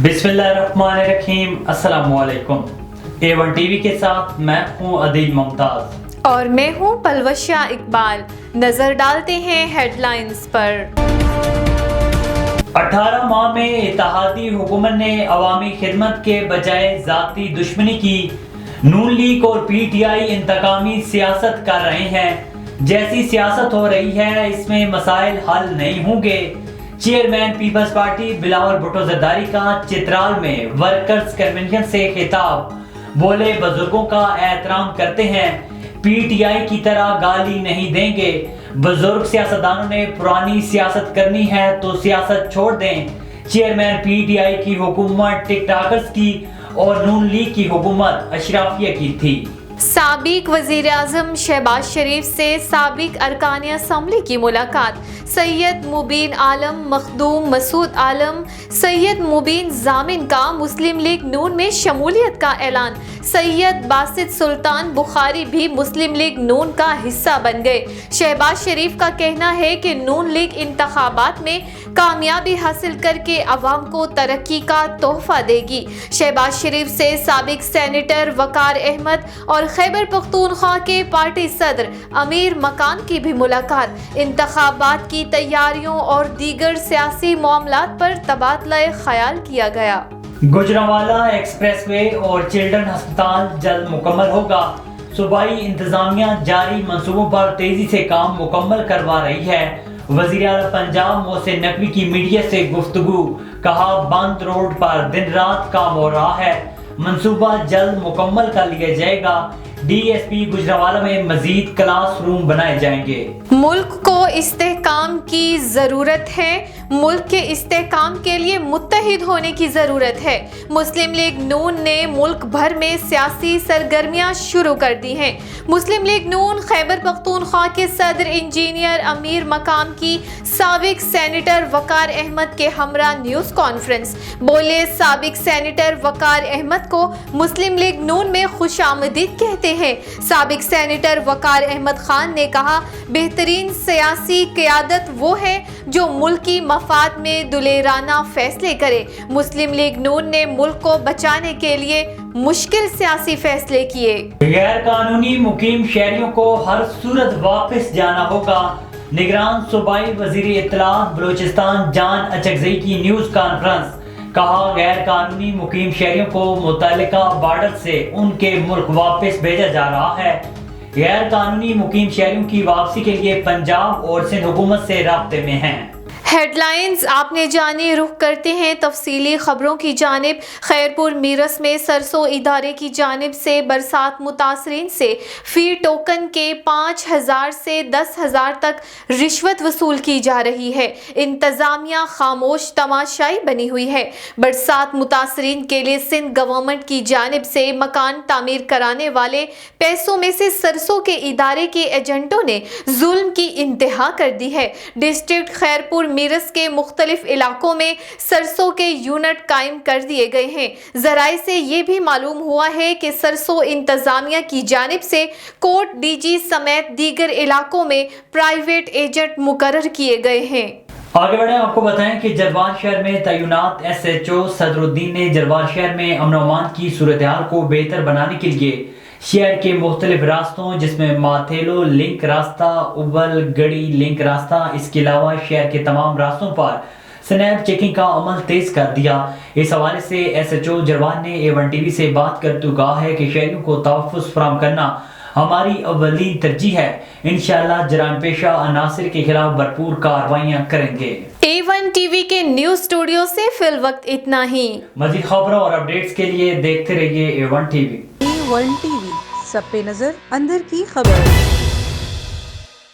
बिस्मिल्लाहिर्रहमानिर्रहीम। अस्सलाम वालेकुम। A1 टीवी के साथ मैं हूँ अदील मुमताज और मैं हूँ पलवशिया इकबाल। नजर डालते हैं हेडलाइंस पर। 18 माह में इत्तेहादी हुकूमत ने अवामी खिदमत के बजाय जाती दुश्मनी की। नून लीग और PTI इंतकामी सियासत कर रहे हैं। जैसी सियासत हो रही है इसमें मसाइल हल नहीं होंगे। चेयरमैन पीपल्स पार्टी बिलावल भुट्टो जरदारी का चित्राल में वर्कर्स कन्वेंशन से खिताब। बोले, बुजुर्गों का एहतराम करते हैं, PTI की तरह गाली नहीं देंगे। बुजुर्ग सियासतदानों ने पुरानी सियासत करनी है तो सियासत छोड़ दें। चेयरमैन PTI की हुकूमत टिकटॉकर्स की और नून लीग की हुकूमत अशराफिया की थी। साबिक वजीर आजम शहबाज शरीफ से साबिक अरकान असम्बली की मुलाकात। सैयद मुबीन आलम मखदूम मसूद आलम सैयद मुबीन जामिन का मुस्लिम लीग नून में शमूलियत का ऐलान। सैयद बासित सुल्तान बुखारी भी मुस्लिम लीग नून का हिस्सा बन गए। शहबाज शरीफ का कहना है कि नून लीग इंतखाबात में कामयाबी हासिल करके अवाम को तरक्की का तोहफा देगी। शहबाज शरीफ से साबिक सेनेटर वकार अहमद और खैबर पख्तूनख्वा के पार्टी सदर अमीर मकान की भी मुलाकात। इंतखाबात की तैयारियों और दीगर सियासी मामलात पर तबादला ख्याल किया गया। गुजरांवाला एक्सप्रेसवे और चिल्ड्रन अस्पताल जल्द मुकम्मल होगा। सूबाई इंतजामिया जारी मंसूबों पर तेजी से काम मुकम्मल करवा रही है। वज़ीर आला पंजाब मोहसिन नकवी की मीडिया से गुफ्तगू। कहा, बंद रोड पर दिन रात काम हो रहा है, मंसूबा जल्द मुकम्मल कर लिया जाएगा। DSP गुजरांवाला में मजीद क्लास रूम बनाए जाएंगे। मुल्क को इस्तेहकाम की ज़रूरत है। मुल्क के इस्तेहकाम के लिए मुत्तहिद होने की ज़रूरत है। मुस्लिम लीग नून ने मुल्क भर में सियासी सरगर्मियां शुरू कर दी हैं। मुस्लिम लीग नून खैबर पख्तूनख्वा के सदर इंजीनियर अमीर मकाम की साबिक सेनेटर वकार अहमद के हमरा न्यूज़ कॉन्फ्रेंस। बोले, साबिक सेनेटर वकार अहमद को मुस्लिम लीग नून में खुशामदीद कहते हैं। साबिक सेनेटर वकार अहमद खान ने कहा, बेहतरीन सियासी क़यादत वो है जो मुल्की मफाद में दुलेराना फैसले करे। मुस्लिम लीग नून ने मुल्क को बचाने के लिए मुश्किल सियासी फैसले किए। गैर कानूनी मुकीम शहरियों को हर सूरत वापस जाना होगा। निगरान सूबाई वजीर इत्तलात बलूचिस्तान जान अचकजई की न्यूज़ कॉन्फ्रेंस। कहा, गैर कानूनी मुकीम शहरियों को मुतल्लिका बॉर्डर से उनके मुल्क वापस भेजा जा रहा है। गैर कानूनी मुकीम शहरियों की वापसी के लिए पंजाब और सिंध हुकूमत से राब्ते में हैं। हेडलाइंस आपने जाने, रुख करते हैं तफसीली खबरों की जानिब। खैरपुर मीरस में सरसों इदारे की जानिब से बरसात मुतासरीन से फी टोकन के 5,000 से 10,000 तक रिश्वत वसूल की जा रही है। इंतजामिया खामोश तमाशाई बनी हुई है। बरसात मुतासरीन के लिए सिंध गवर्नमेंट की जानिब से मकान तामीर कराने वाले पैसों में से सरसों के इदारे के एजेंटों ने जुल्म की इंतहा कर दी है। डिस्ट्रिक्ट खैरपुर मीरस के मुख्तलिफ इलाकों में सरसों के यूनिट कायम कर दिए गए हैं। जराए से ये भी मालूम हुआ है कि सरसों इंतजामिया की जानिब से कोट DG समेत दीगर इलाकों में प्राइवेट एजेंट मुकर्रर किए गए हैं। आगे बढ़े, आपको बताएं कि जलवाल शहर में तैनात SHO सदरुद्दीन ने जलवाल शहर में अमन अमान की सूरत हाल को बेहतर बनाने के लिए शहर के मुख्तलिफ रास्तों जिसमें माथेलो लिंक रास्ता, उबल गड़ी लिंक रास्ता, इसके अलावा शहर के तमाम रास्तों पर स्नैप चेकिंग का अमल तेज कर दिया। इस हवाले से SHO जरवान ने A1 टीवी से बात करते हुए कहा है कि शहरियों को तहफ़्फ़ुज़ फराहम करना हमारी अव्वलीन तरजीह है। इंशाअल्लाह जराइम पेशा अनासिर के खिलाफ भरपूर कार्रवाइयाँ करेंगे। A1 टीवी के न्यूज़ स्टूडियो से फिल वक्त इतना ही। मज़ीद खबरों और अपडेट्स के लिए देखते रहिए A1 टीवी। A1 टीवी, सब पे नजर, अंदर की खबर।